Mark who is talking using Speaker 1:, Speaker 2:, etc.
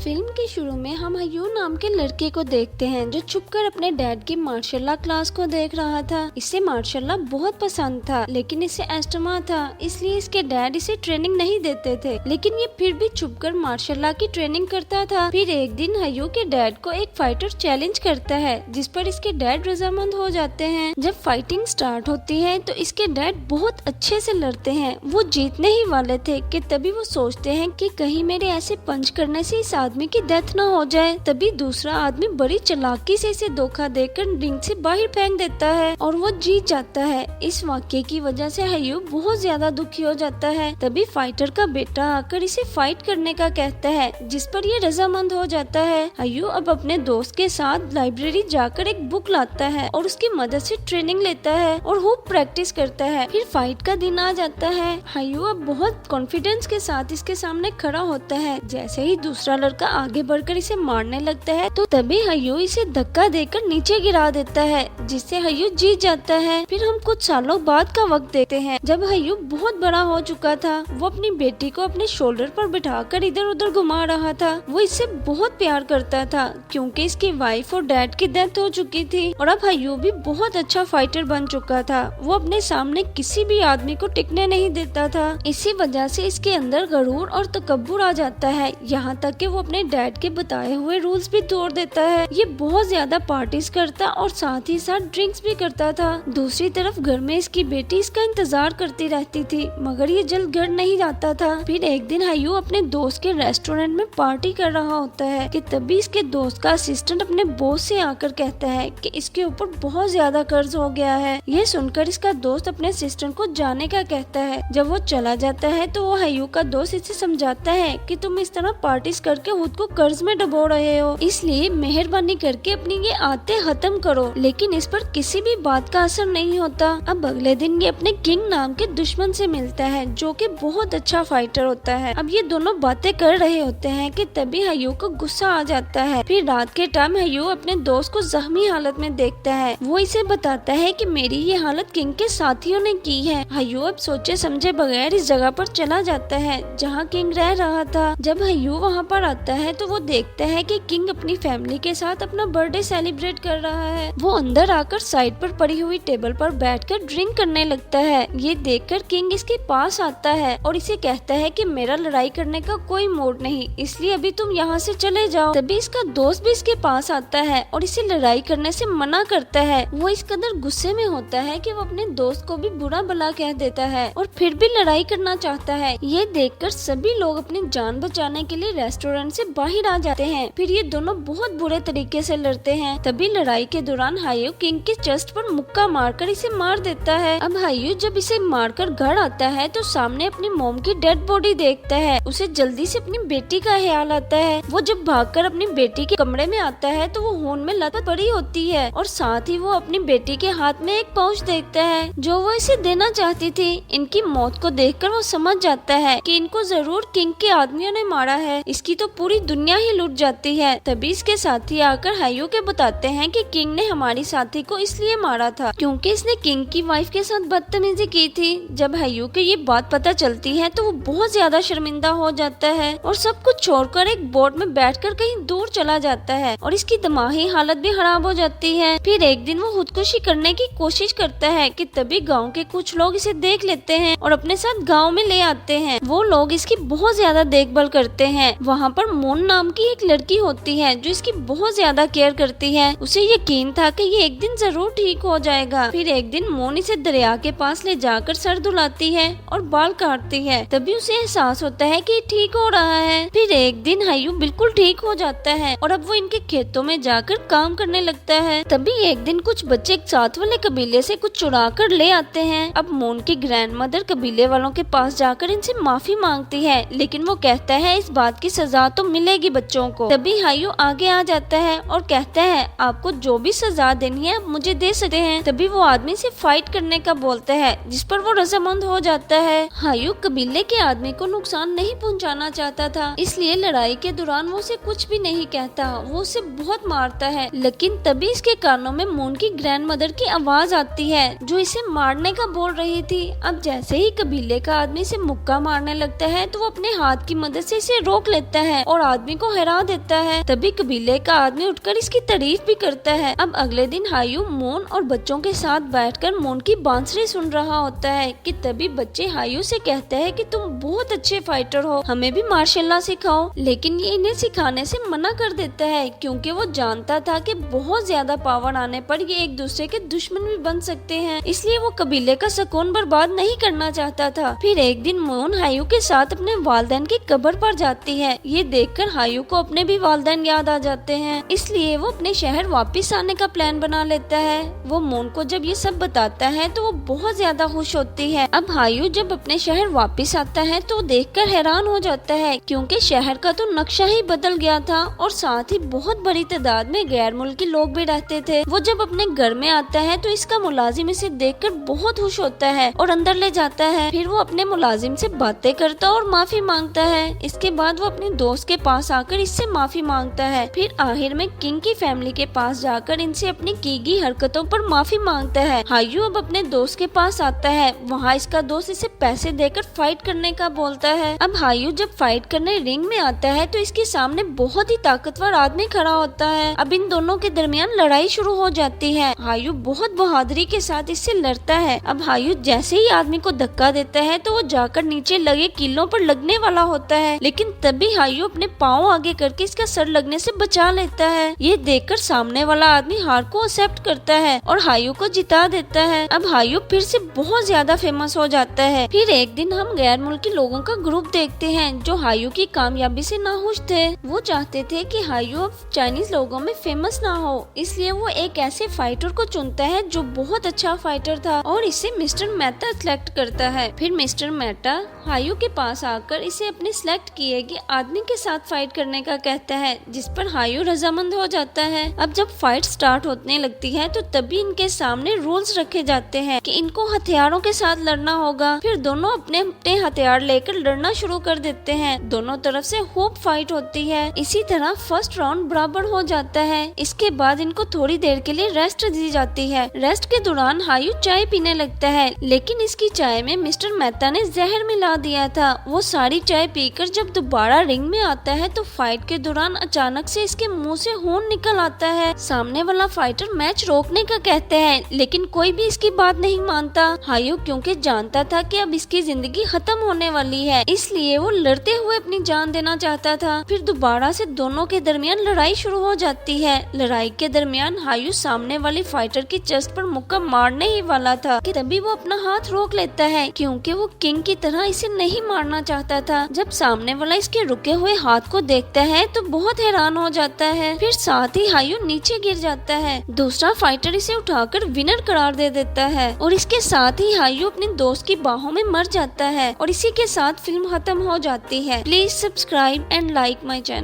Speaker 1: Film के शुरू में हम हयू नाम के लड़के को देखते हैं जो छुपकर अपने डैड की मार्शल आर्ट क्लास को देख रहा था। इसे मार्शल आर्ट बहुत पसंद था, लेकिन इसे एस्टमा था, इसलिए इसके डैड इसे ट्रेनिंग नहीं देते थे। लेकिन ये फिर भी छुपकर मार्शल आर्ट की ट्रेनिंग करता था। फिर एक दिन हयू के डैड को एक फाइटर चैलेंज करता है, जिस पर इसके डैड रजामंद हो जाते हैं। जब फाइटिंग स्टार्ट होती है तो इसके डैड बहुत अच्छे से लड़ते हैं। वो जीतने ही वाले थे कि तभी वो सोचते हैं कि कहीं मेरे ऐसे पंच करने से इस आदमी की डेथ न हो जाए। तभी दूसरा आदमी बड़ी चालाकी से इसे धोखा देकर रिंग से बाहर फेंक देता है और वो जीत जाता है। इस वाक्य की वजह से हयू बहुत ज्यादा दुखी हो जाता है। तभी फाइटर का बेटा आकर इसे फाइट करने का कहता है, जिस पर ये रजामंद हो जाता है। हयू अब अपने दोस्त के साथ लाइब्रेरी जाकर एक बुक लाता है और उसकी मदद से ट्रेनिंग लेता है और खूब प्रैक्टिस करता है। फिर फाइट का दिन आ जाता है। हयू अब बहुत कॉन्फिडेंस के साथ इसके सामने खड़ा होता है। जैसे ही दूसरा लड़का आगे बढ़कर इसे मारने लगता है तो तभी हयू इसे धक्का देकर नीचे गिरा देता है, जिससे हयू जीत जाता है। फिर हम कुछ सालों बाद का वक्त देखते हैं, जब हयू बहुत बड़ा हो चुका था। वो अपनी बेटी को अपने शोल्डर पर बिठाकर इधर उधर घुमा रहा था। वो इससे बहुत प्यार करता था क्योंकि इसकी वाइफ और डैड की डेथ हो चुकी थी और अब हयू भी बहुत अच्छा फाइटर बन चुका था। वो अपने सामने किसी भी आदमी को टिकने नहीं देता था। इसी वजह से इसके अंदर गरूर और तकब्बुर आ जाता है, यहाँ तक कि वो अपने डैड के बताए हुए रूल्स भी तोड़ देता है। ये बहुत ज्यादा पार्टीज करता और साथ ही साथ ड्रिंक्स भी करता था। दूसरी तरफ घर में इसकी बेटी इसका इंतजार करती रहती थी, मगर ये जल्द घर नहीं जाता था। फिर एक दिन हयू अपने दोस्त के रेस्टोरेंट में पार्टी कर रहा होता है कि तभी इसके दोस्त का असिस्टेंट अपने बॉस से आकर कहता है कि इसके ऊपर बहुत ज्यादा कर्ज हो गया है। ये सुनकर इसका दोस्त अपने असिस्टेंट को जाने का कहता है। जब वो चला जाता है तो वो हयू का दोस्त इसे समझाता है कि तुम इस तरह पार्टीज करके खुद को कर्ज में डुबो रहे हो, इसलिए मेहरबानी करके अपनी ये आदतें खत्म करो। लेकिन इस पर किसी भी बात का असर नहीं होता। अब अगले दिन ये अपने किंग नाम के दुश्मन से मिलता है, जो कि बहुत अच्छा फाइटर होता है। अब ये दोनों बातें कर रहे होते हैं कि तभी हयू को गुस्सा आ जाता है। फिर रात के टाइम हयू अपने दोस्त को जख्मी हालत में देखता है। वो इसे बताता है कि मेरी ये हालत किंग के साथियों ने की है। हयू अब सोचे समझे बगैर इस जगह पर चला जाता है जहाँ किंग रह रहा था। जब हयू वहाँ पर आता है तो वो देखता है कि किंग अपनी फैमिली के साथ अपना बर्थडे सेलिब्रेट कर रहा है। वो अंदर आकर साइड पर पड़ी हुई टेबल पर बैठकर ड्रिंक करने लगता है। ये देखकर किंग इसके पास आता है और इसे कहता है कि मेरा लड़ाई करने का कोई मूड नहीं, इसलिए अभी तुम यहाँ से चले जाओ। तभी इसका दोस्त भी इसके पास आता है और इसे लड़ाई करने से मना करता है। वो इस कदर गुस्से में होता है कि वो अपने दोस्त को भी बुरा भला कह देता है और फिर भी लड़ाई करना चाहता है। ये देखकर सभी लोग अपनी जान बचाने के लिए रेस्टोरेंट से बाहर आ जाते हैं। फिर ये दोनों बहुत बुरे तरीके से लड़ते हैं। तभी लड़ाई के दौरान हयू किंग के चेस्ट पर मुक्का मारकर इसे मार देता है। अब हयू जब इसे मारकर घर आता है तो सामने अपनी मॉम की डेड बॉडी देखता है। उसे जल्दी से अपनी बेटी का ख्याल आता है। वो जब भागकर अपनी बेटी के कमरे में आता है तो वो खून में लत पड़ी होती है और साथ ही वो अपनी बेटी के हाथ में एक पाउच देखता है जो वो इसे देना चाहती थी। इनकी मौत को देखकर वो समझ जाता है कि इनको जरूर किंग के आदमियों ने मारा है। इसकी तो पूरी दुनिया ही लूट जाती है। तभी इसके साथी आकर हयू के बताते हैं कि किंग ने हमारी साथी को इसलिए मारा था क्योंकि इसने किंग की वाइफ के साथ बदतमीजी की थी। जब हयू को ये बात पता चलती है तो वो बहुत ज्यादा शर्मिंदा हो जाता है और सब कुछ छोड़कर एक बोट में बैठकर कहीं दूर चला जाता है और इसकी दिमागी हालत भी खराब हो जाती है। फिर एक दिन वो खुदकुशी करने की कोशिश करता है कि तभी गांव के कुछ लोग इसे देख लेते हैं और अपने साथ गांव में ले आते हैं। वो लोग इसकी बहुत ज्यादा देखभाल करते हैं। वहाँ पर मोन नाम की एक लड़की होती है जो इसकी बहुत ज्यादा केयर करती है। उसे यकीन था कि ये एक दिन जरूर ठीक हो जाएगा। फिर एक दिन मोन इसे दरिया के पास ले जाकर सर धुलाती है और बाल काटती है। तभी उसे एहसास होता है कि ठीक हो रहा है। फिर एक दिन हयू बिल्कुल ठीक हो जाता है और अब वो इनके खेतों में जाकर काम करने लगता है। तभी एक दिन कुछ बच्चे साथ वाले कबीले से कुछ चुरा कर ले आते हैं। अब मोन की ग्रैंडमदर कबीले वालों के पास जाकर इनसे माफी मांगती है, लेकिन वो कहता है इस बात की सजा तो मिलेगी बच्चों को। तभी हयू आगे आ जाता है और कहता है आपको जो भी सजा देनी है मुझे दे सकते हैं। तभी वो आदमी से फाइट करने का बोलता है, जिस पर वो रजामंद हो जाता है। हयू कबीले के आदमी को नुकसान नहीं पहुंचाना चाहता था, इसलिए लड़ाई के दौरान वो उसे कुछ भी नहीं कहता। वो उसे बहुत मारता है, लेकिन तभी इसके कानों में मोन की ग्रैंडमदर की आवाज आती है जो इसे मारने का बोल रही थी। अब जैसे ही कबीले का आदमी इसे मुक्का मारने लगता है तो वो अपने हाथ की मदद से इसे रोक लेता है और आदमी को हरा देता है। तभी कबीले का आदमी उठकर इसकी तारीफ भी करता है। अब अगले दिन हायू मोन और बच्चों के साथ बैठकर मोन की बांसुरी सुन रहा होता है कि तभी बच्चे हायू से कहते हैं कि तुम बहुत अच्छे फाइटर हो, हमें भी मार्शल आर्ट सिखाओ। लेकिन ये इन्हें सिखाने से मना कर देता है क्योंकि वो जानता था कि बहुत ज्यादा पावर आने पर ये एक दूसरे के दुश्मन भी बन सकते हैं, इसलिए वो कबीले का सुकून बर्बाद नहीं करना चाहता था। फिर एक दिन मोन हायू के साथ अपने वालिदैन की कब्र पर जाती है। ये देखकर हायू को अपने भी वालिदैन याद आ जाते हैं, इसलिए वो अपने शहर वापस आने का प्लान बना लेता है। वो मोन को जब ये सब बताता है तो वो बहुत ज्यादा खुश होती है। अब हायू जब अपने शहर वापस आता है तो देखकर हैरान हो जाता है क्योंकि शहर का तो नक्शा ही बदल गया था और साथ ही बहुत बड़ी तादाद में गैर मुल्की लोग भी रहते थे। वो जब अपने घर में आता है तो इसका मुलाजिम इसे देखकर बहुत खुश होता है और अंदर ले जाता है। फिर वो अपने मुलाजिम से बातें करता और माफी मांगता है। इसके बाद वो अपने दोस्त के पास आकर इससे माफी मांगता है। फिर आखिर में किंग की फैमिली के पास जाकर इनसे अपनी की गई हरकतों पर माफी मांगता है। हायू अब अपने दोस्त के पास आता है। वहाँ इसका दोस्त इसे पैसे देकर फाइट करने का बोलता है। अब हायू जब फाइट करने रिंग में आता है तो इसके सामने बहुत ही ताकतवर आदमी खड़ा होता है। अब इन दोनों के दरमियान लड़ाई शुरू हो जाती है। हायू बहुत बहादुरी के साथ इससे लड़ता है। अब हायू जैसे ही आदमी को धक्का देता है तो वो जाकर नीचे लगे किलों पर लगने वाला होता है, लेकिन तभी हायू अपने पाँव आगे करके इसका सर लगने से बचा लेता है। ये देखकर सामने वाला आदमी हार को एक्सेप्ट करता है और हायू को जिता देता है। अब हायू फिर से बहुत ज्यादा फेमस हो जाता है। फिर एक दिन हम गैर मुल्की लोगों का ग्रुप देखते हैं जो हायू की कामयाबी से नाखुश थे। वो चाहते थे कि हायू अब चाइनीज लोगों में फेमस ना हो, इसलिए वो एक ऐसे फाइटर को चुनता है जो बहुत अच्छा फाइटर था और इसे मिस्टर मेहता सिलेक्ट करता है। फिर मिस्टर मेहता हायू के पास आकर इसे अपने सिलेक्ट किए गए आदमी के साथ फाइट करने का कहता है, जिस पर हायू रजामंद हो जाता है। अब जब फाइट स्टार्ट होने लगती है तो तभी इनके सामने रूल्स रखे जाते हैं कि इनको हथियारों के साथ लड़ना होगा। फिर दोनों अपने अपने हथियार लेकर लड़ना शुरू कर देते हैं। दोनों तरफ से खूब फाइट होती है। इसी तरह फर्स्ट राउंड बराबर हो जाता है। इसके बाद इनको थोड़ी देर के लिए रेस्ट दी जाती है। रेस्ट के दौरान हायू चाय पीने लगता है, लेकिन इसकी चाय में मिस्टर मेहता ने जहर मिला दिया था। वो सारी चाय पीकर जब दोबारा रिंग में आता है तो फाइट के दौरान अचानक से इसके मुंह से खून निकल आता है। सामने वाला फाइटर मैच रोकने का कहता है, लेकिन कोई भी इसकी बात नहीं मानता। हायू क्योंकि जानता था कि अब इसकी जिंदगी खत्म होने वाली है, इसलिए वो लड़ते हुए अपनी जान देना चाहता था। फिर दोबारा से दोनों के दरमियान लड़ाई शुरू हो जाती है। लड़ाई के दरमियान हायू सामने वाले फाइटर की चेस्ट पर मुक्का मारने ही वाला था कि तभी वो अपना हाथ रोक लेता है क्योंकि वो किंग की तरह इसे नहीं मारना चाहता था। जब सामने वाला इसके रुके हुए हाथ को देखता है तो बहुत हैरान हो जाता है। फिर साथ ही हायू नीचे गिर जाता है। दूसरा फाइटर इसे उठाकर विनर करार दे देता है और इसके साथ ही हायू अपने दोस्त की बाहों में मर जाता है और इसी के साथ फिल्म खत्म हो जाती है। Please subscribe and like my channel.